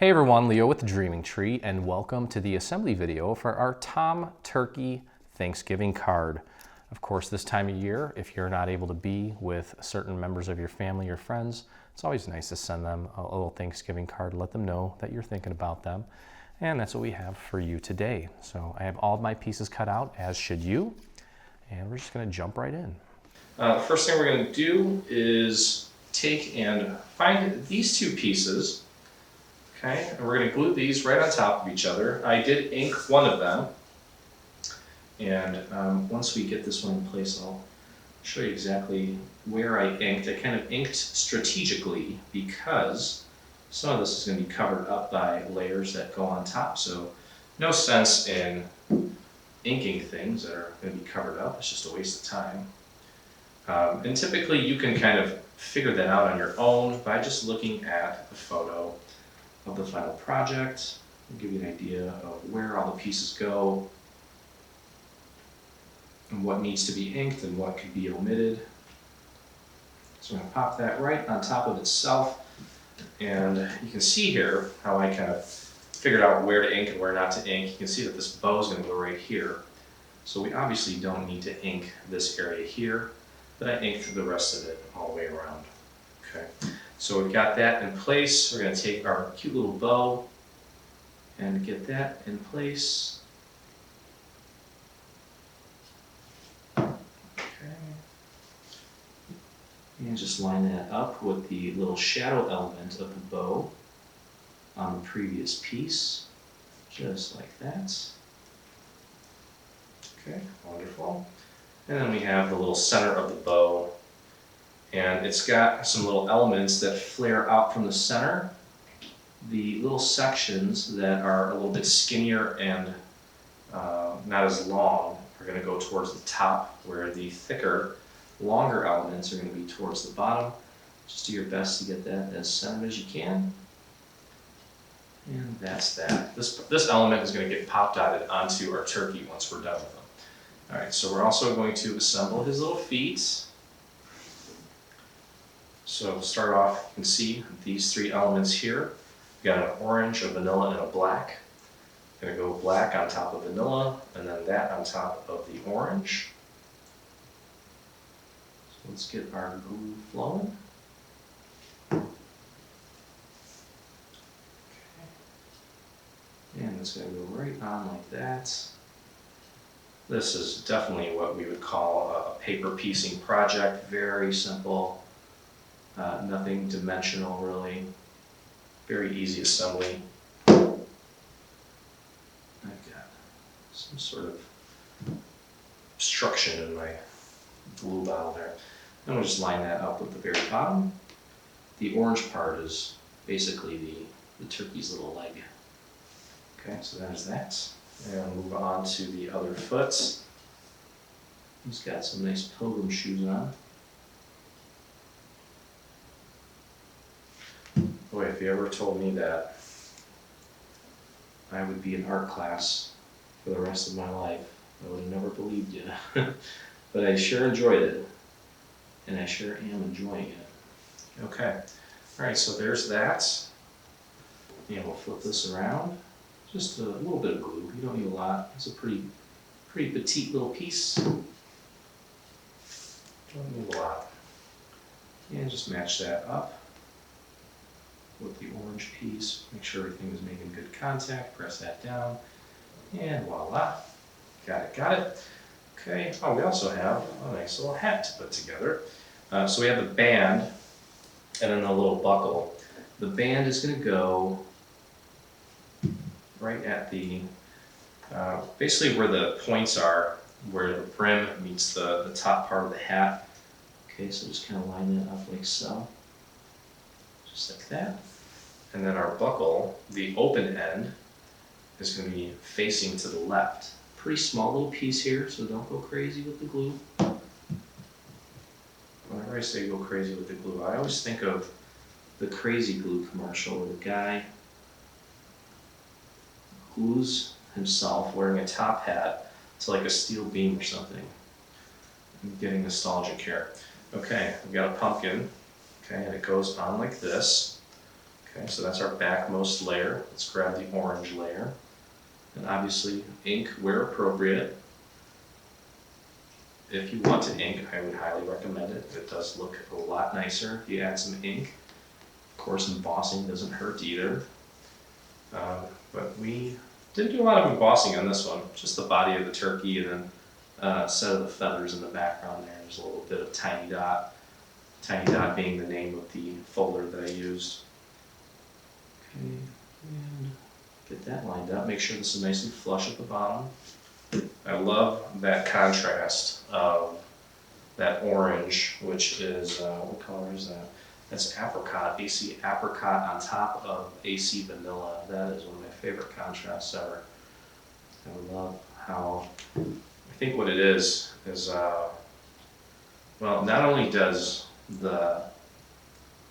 Hey everyone, Leo with the Dreaming Tree, and welcome to the assembly video for our Tom Turkey Thanksgiving card. Of course, this time of year, if you're not able to be with certain members of your family or friends, it's always nice to send them a little Thanksgiving card, let them know that you're thinking about them. And that's what we have for you today. So I have all of my pieces cut out, as should you, and we're just gonna jump right in. First thing we're gonna do is take and find these two pieces. Okay, and we're going to glue these right on top of each other. I did ink one of them, and once we get this one in place, I'll show you exactly where I inked. I kind of inked strategically because some of this is going to be covered up by layers that go on top, so no sense in inking things that are going to be covered up. It's just a waste of time. And typically you can kind of figure that out on your own by just looking at the photo of the final project. I'll give you an idea of where all the pieces go and what needs to be inked and what could be omitted. So I'm going to pop that right on top of itself, and you can see here how I kind of figured out where to ink and where not to ink. You can see that this bow is going to go right here, so we obviously don't need to ink this area here, but I inked the rest of it all the way around. Okay. So we've got that in place. We're going to take our cute little bow and get that in place. Okay. And just line that up with the little shadow element of the bow on the previous piece, just like that. Okay, wonderful. And then we have the little center of the bow. And it's got some little elements that flare out from the center. The little sections that are a little bit skinnier and not as long are going to go towards the top, where the thicker, longer elements are going to be towards the bottom. Just do your best to get that as centered as you can. And that's that. This element is going to get pop dotted onto our turkey once we're done with them. All right, so we're also going to assemble his little feet. So to start off, you can see these three elements here. We've got an orange, a vanilla, and a black. I'm going to go black on top of vanilla, and then that on top of the orange. So let's get our glue flowing. Okay. And it's going to go right on like that. This is definitely what we would call a paper piecing project. Very simple. Nothing dimensional really, very easy assembly. I've got some sort of obstruction in my glue bottle there. I'm going to just line that up with the very bottom. The orange part is basically the turkey's little leg. Okay, so there's that. And move on to the other foot. He's got some nice pilgrim shoes on. Boy, if you ever told me that I would be in art class for the rest of my life, I would have never believed you. But I sure enjoyed it, and I sure am enjoying it. Okay, all right, so there's that. And we'll flip this around. Just a little bit of glue, you don't need a lot. It's a pretty petite little piece. Don't need a lot. And just match that up with the orange piece. Make sure everything is making good contact. Press that down, and voila, got it. Okay. Oh, we also have a nice little hat to put together. So we have the band and then the little buckle. The band is going to go right at the basically where the points are, where the brim meets the top part of the hat. Okay, so just kind of line that up like so. Just like that. And then our buckle, the open end, is going to be facing to the left. Pretty small little piece here, so don't go crazy with the glue. Whenever I say go crazy with the glue, I always think of the Crazy Glue commercial where the guy glues himself wearing a top hat to like a steel beam or something. I'm getting nostalgic here. Okay, we've got a pumpkin. Okay, and it goes on like this. Okay, so that's our backmost layer. Let's grab the orange layer. And obviously ink where appropriate. If you want to ink, I would highly recommend it. It does look a lot nicer if you add some ink. Of course, embossing doesn't hurt either. But we didn't do a lot of embossing on this one, just the body of the turkey and then a set of the feathers in the background there. There's a little bit of tiny dot being the name of the folder that I used. Okay, and get that lined up. Make sure this is nice and flush at the bottom. I love that contrast of that orange, which is, what color is that? That's apricot, AC apricot on top of AC vanilla. That is one of my favorite contrasts ever. I love how, I think what it is, well, not only does the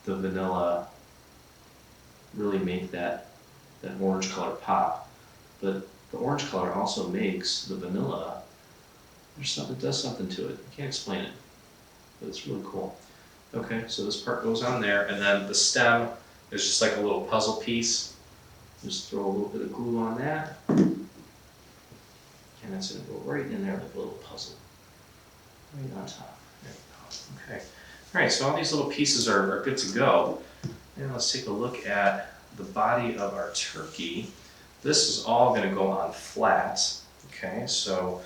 vanilla really make that orange color pop, but the orange color also makes the vanilla, it does something to it. I can't explain it, but it's really cool. Okay, so this part goes on there, and then the stem is just like a little puzzle piece. Just throw a little bit of glue on that, and that's going to go right in there like a little puzzle, right on top. There we go. Okay, all right, so all these little pieces are good to go. And let's take a look at the body of our turkey. This is all going to go on flat. Okay, so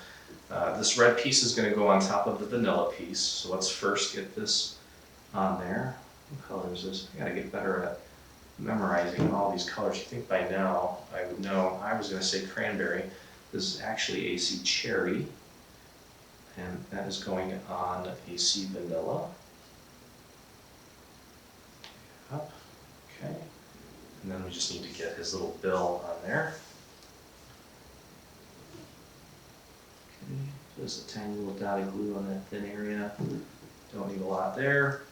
this red piece is going to go on top of the vanilla piece. So let's first get this on there. What color is this? I got to get better at memorizing all these colors. I think by now I would know. I was going to say cranberry. This is actually AC cherry, and that is going on AC vanilla. Up. Okay. And then we just need to get his little bill on there. Okay, just a tiny little dot of glue on that thin area. Don't need a lot there.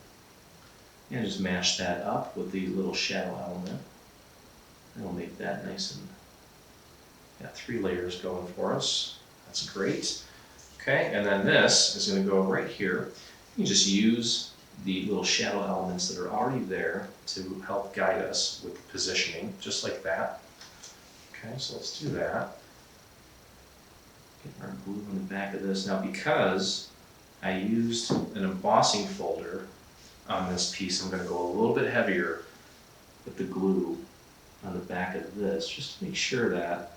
And just mash that up with the little shadow element. And we'll make that nice and, got 3 layers going for us. That's great. Okay, and then this is going to go right here. You can just use the little shadow elements that are already there to help guide us with the positioning, just like that. Okay, so let's do that. Get our glue on the back of this. Now, because I used an embossing folder on this piece, I'm going to go a little bit heavier with the glue on the back of this, just to make sure that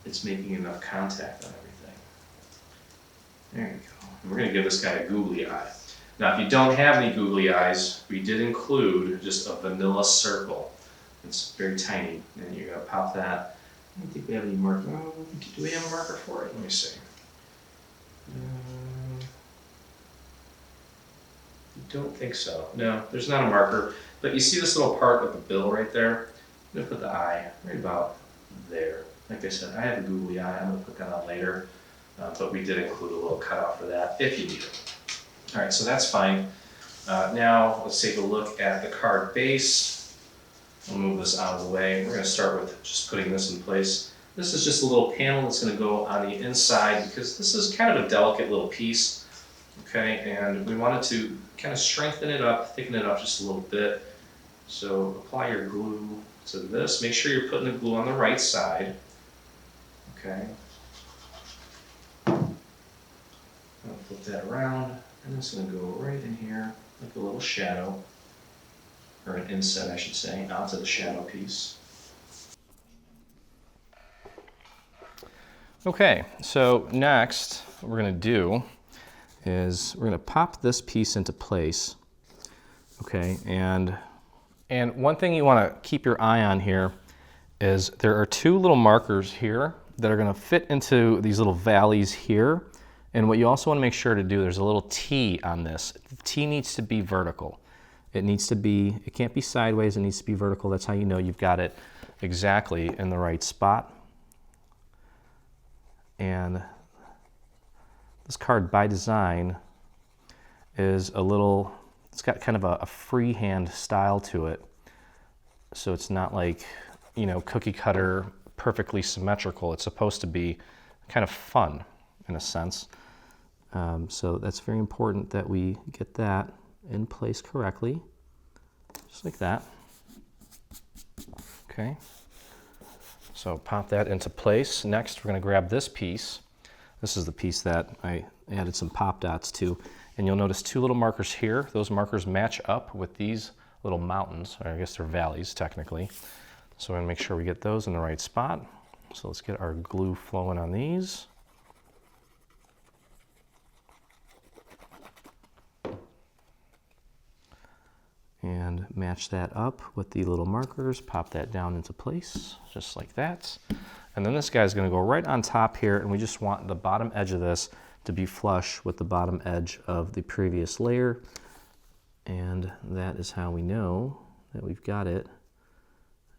it's making enough contact on everything. There you go. And we're going to give this guy a googly eye. Now, if you don't have any googly eyes, we did include just a vanilla circle. It's very tiny, and you're going to pop that. I don't think we have any marker. Oh, do we have a marker for it? Let me see. I don't think so. No, there's not a marker. But you see this little part of the bill right there? I'm going to put the eye right about there. Like I said, I have a googly eye. I'm going to put that on later. But we did include a little cutout for that if you need it. All right, so that's fine. Now let's take a look at the card base. I'll move this out of the way. We're going to start with just putting this in place. This is just a little panel that's going to go on the inside because this is kind of a delicate little piece. Okay, and we wanted to kind of strengthen it up, thicken it up just a little bit. So apply your glue to this. Make sure you're putting the glue on the right side. Okay. I'll flip that around, and it's going to go right in here like a little shadow, or an inset I should say, onto the shadow piece. Okay, so next what we're going to do is we're going to pop this piece into place. Okay, and one thing you want to keep your eye on here is there are 2 little markers here that are going to fit into these little valleys here. And what you also want to make sure to do, there's a little T on this. The T needs to be vertical. It can't be sideways, it needs to be vertical. That's how you know you've got it exactly in the right spot. And this card by design is it's got kind of a freehand style to it. So it's not like, cookie cutter, perfectly symmetrical. It's supposed to be kind of fun in a sense. So that's very important that we get that in place correctly, just like that. Okay. So pop that into place. Next, we're going to grab this piece. This is the piece that I added some pop dots to. And you'll notice two little markers here. Those markers match up with these little mountains, or I guess they're valleys technically. So we're going to make sure we get those in the right spot. So let's get our glue flowing on these. And match that up with the little markers, pop that down into place, just like that. And then this guy's gonna go right on top here, and we just want the bottom edge of this to be flush with the bottom edge of the previous layer. And that is how we know that we've got it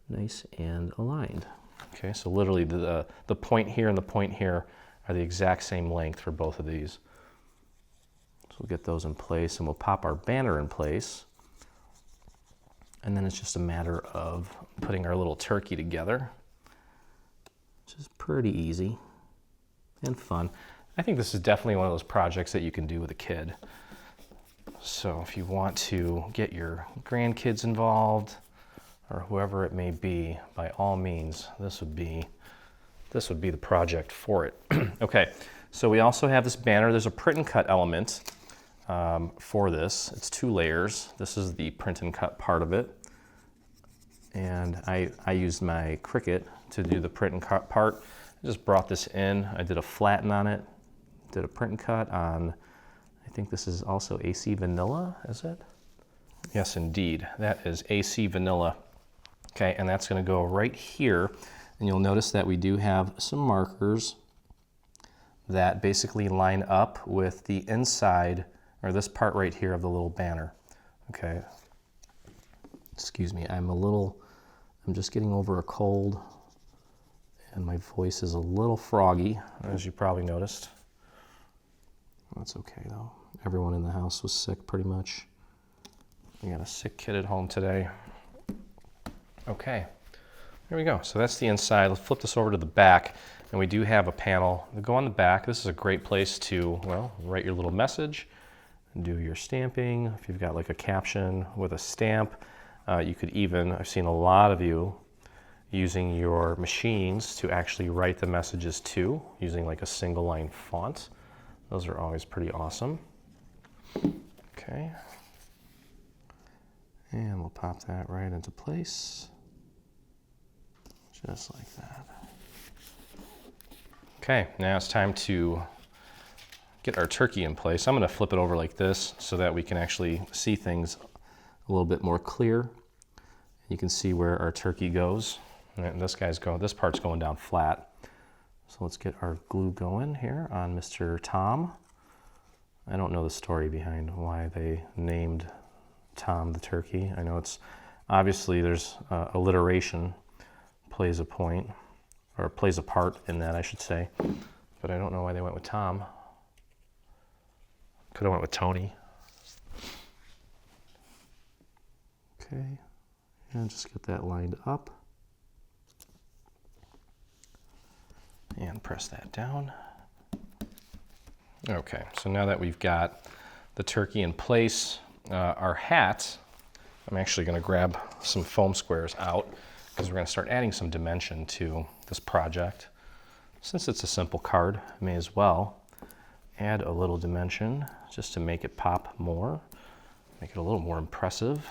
nice and aligned. Okay, so literally the point here and the point here are the exact same length for both of these. So we'll get those in place, and we'll pop our banner in place. And then it's just a matter of putting our little turkey together, which is pretty easy and fun. I think this is definitely one of those projects that you can do with a kid. So if you want to get your grandkids involved or whoever it may be, by all means, this would be the project for it. Okay, so we also have this banner. There's a print and cut element for this. It's 2 layers. This is the print and cut part of it. And I used my Cricut to do the print and cut part. I just brought this in. I did a flatten on it, did a print and cut on, I think this is also AC Vanilla, is it? Yes, indeed. That is AC Vanilla. Okay, and that's gonna go right here. And you'll notice that we do have some markers that basically line up with the inside, or this part right here of the little banner. Okay. Excuse me, I'm just getting over a cold, and my voice is a little froggy, as you probably noticed. That's okay though. Everyone in the house was sick pretty much. We got a sick kid at home today. Okay, there we go. So that's the inside. Let's flip this over to the back, and we do have a panel to go on the back. This is a great place to, well, write your little message and do your stamping. If you've got like a caption with a stamp, you could even, I've seen a lot of you using your machines to actually write the messages too, using like a single line font. Those are always pretty awesome. Okay. And we'll pop that right into place. Just like that. Okay, now it's time to get our turkey in place. I'm gonna flip it over like this so that we can actually see things a little bit more clear. You can see where our turkey goes. And this part's going down flat. So let's get our glue going here on Mr. Tom. I don't know the story behind why they named Tom the turkey. I know it's obviously there's alliteration plays a point, or plays a part in that, I should say. But I don't know why they went with Tom. Could have went with Tony. Okay, and just get that lined up. And press that down. Okay, so now that we've got the turkey in place, our hat, I'm actually going to grab some foam squares out because we're going to start adding some dimension to this project. Since it's a simple card, I may as well add a little dimension just to make it pop more, make it a little more impressive.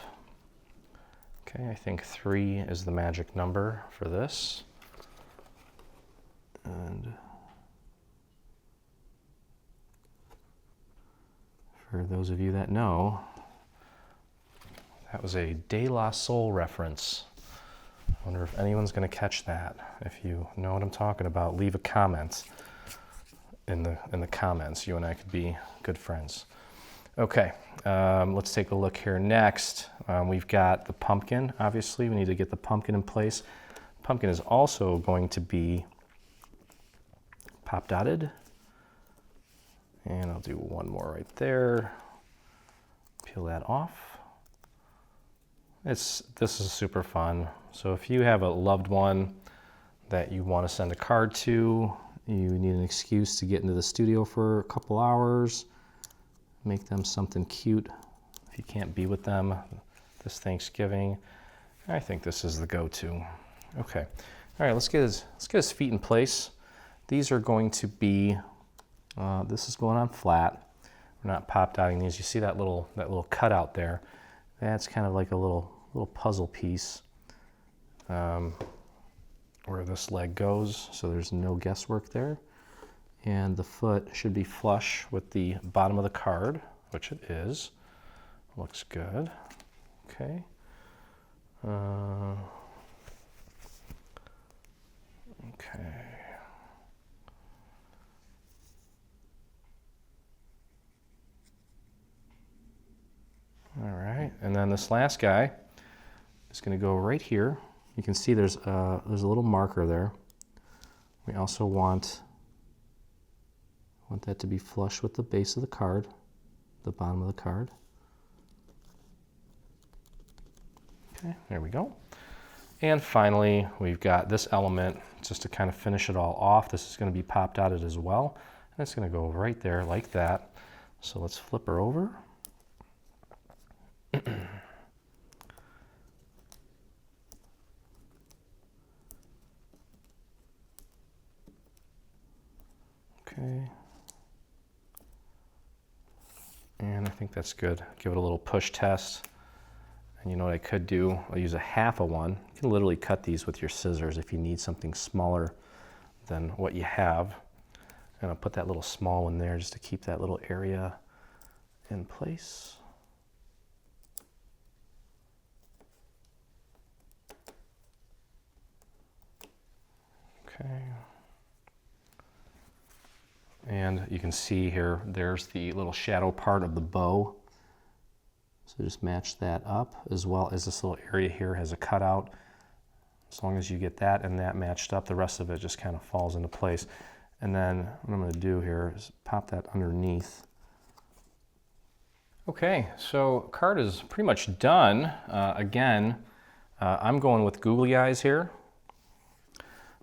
Okay, I think 3 is the magic number for this. And for those of you that know, that was a De La Soul reference. I wonder if anyone's going to catch that. If you know what I'm talking about, leave a comment in the comments. You and I could be good friends. Okay, let's take a look here next. We've got the pumpkin. Obviously, we need to get the pumpkin in place. Pumpkin is also going to be pop dotted. And I'll do one more right there. Peel that off. This is super fun. So if you have a loved one that you want to send a card to, you need an excuse to get into the studio for a couple hours, make them something cute. If you can't be with them this Thanksgiving, I think this is the go-to. Okay. All right, let's get his feet in place. These are going to be, this is going on flat. We're not pop dotting these. You see that little cutout there? That's kind of like a little puzzle piece where this leg goes, so there's no guesswork there. And the foot should be flush with the bottom of the card, which it is. Looks good. Okay. Okay. All right, and then this last guy is going to go right here. You can see there's a little marker there. We also want that to be flush with the base of the card, the bottom of the card. Okay, there we go. And finally, we've got this element just to kind of finish it all off. This is going to be popped dotted as well. And it's going to go right there like that. So let's flip her over. Okay. And I think that's good. Give it a little push test. And you know what I could do? I'll use a half of one. You can literally cut these with your scissors if you need something smaller than what you have. And I'll put that little small one there just to keep that little area in place. Okay. And you can see here, there's the little shadow part of the bow. So just match that up, as well as this little area here has a cutout. As long as you get that and that matched up, the rest of it just kind of falls into place. And then what I'm going to do here is pop that underneath. Okay, so card is pretty much done. I'm going with googly eyes here.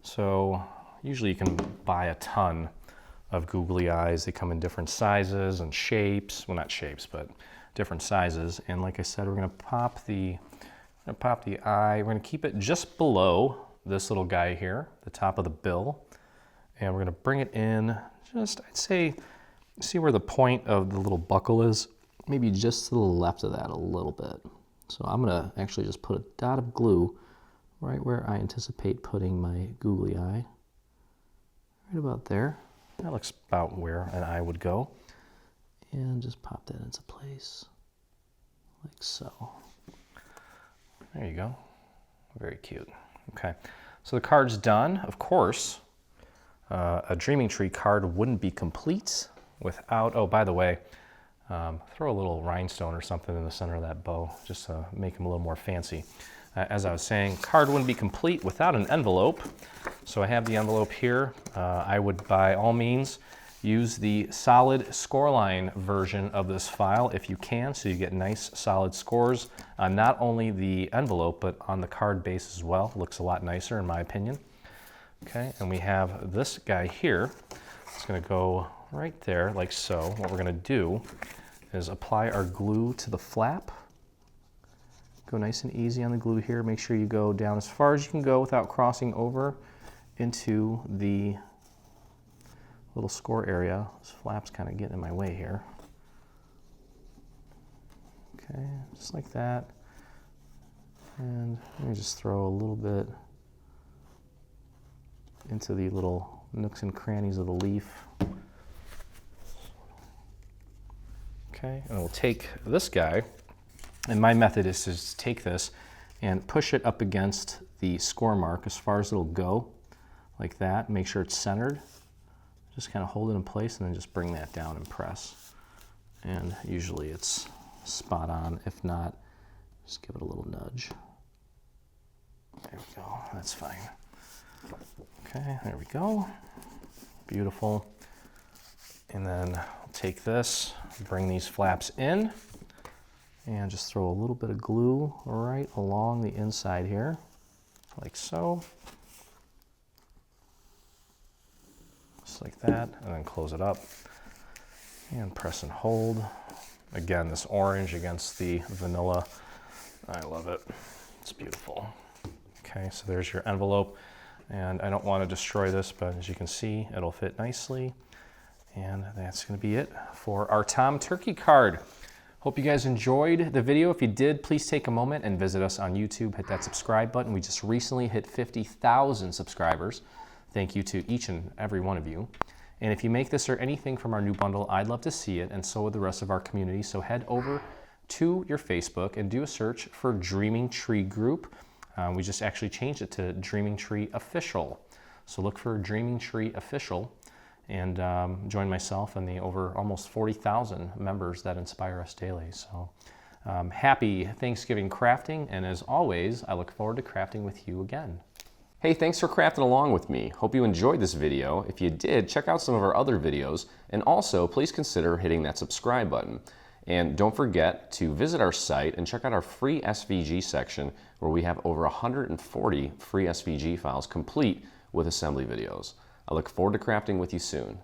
So usually you can buy a ton of googly eyes. They come in different sizes and shapes. Well, not shapes, but different sizes. And like I said, we're going to pop the eye. We're going to keep it just below this little guy here, the top of the bill. And we're going to bring it in just, I'd say, see where the point of the little buckle is? Maybe just to the left of that a little bit. So I'm going to actually just put a dot of glue right where I anticipate putting my googly eye. Right about there. That looks about where an eye would go. And just pop that into place, like so. There you go. Very cute. Okay, so the card's done. Of course, a Dreaming Tree card wouldn't be complete without, oh, by the way, throw a little rhinestone or something in the center of that bow, just to make them a little more fancy. As I was saying, card wouldn't be complete without an envelope. So I have the envelope here. I would, by all means, use the solid scoreline version of this file if you can, so you get nice solid scores on not only the envelope, but on the card base as well. Looks a lot nicer in my opinion. Okay, and we have this guy here. It's gonna go right there like so. What we're gonna do is apply our glue to the flap. Go nice and easy on the glue here. Make sure you go down as far as you can go without crossing over into the little score area. This flap's kind of getting in my way here. Okay, just like that. And let me just throw a little bit into the little nooks and crannies of the leaf. Okay, and we'll take this guy, and my method is to just take this and push it up against the score mark as far as it'll go, like that. Make sure it's centered. Just kind of hold it in place and then just bring that down and press. And usually it's spot on. If not, just give it a little nudge. There we go, that's fine. Okay, there we go. Beautiful. And then I'll take this, bring these flaps in, and just throw a little bit of glue right along the inside here, like so. Just like that, and then close it up and press and hold. Again, this orange against the vanilla, I love it. It's beautiful. Okay, so there's your envelope. And I don't want to destroy this, but as you can see, it'll fit nicely. And that's going to be it for our Tom Turkey card. Hope you guys enjoyed the video. If you did, please take a moment and visit us on YouTube. Hit that subscribe button. We just recently hit 50,000 subscribers. Thank you to each and every one of you. And if you make this or anything from our new bundle, I'd love to see it, and so would the rest of our community. So head over to your Facebook and do a search for Dreaming Tree Group. We just actually changed it to Dreaming Tree Official. So look for Dreaming Tree Official and join myself and the over almost 40,000 members that inspire us daily. So happy Thanksgiving crafting, and as always, I look forward to crafting with you again. Hey, thanks for crafting along with me. Hope you enjoyed this video. If you did, check out some of our other videos, and also please consider hitting that subscribe button. And don't forget to visit our site and check out our free SVG section, where we have over 140 free SVG files complete with assembly videos. I look forward to crafting with you soon.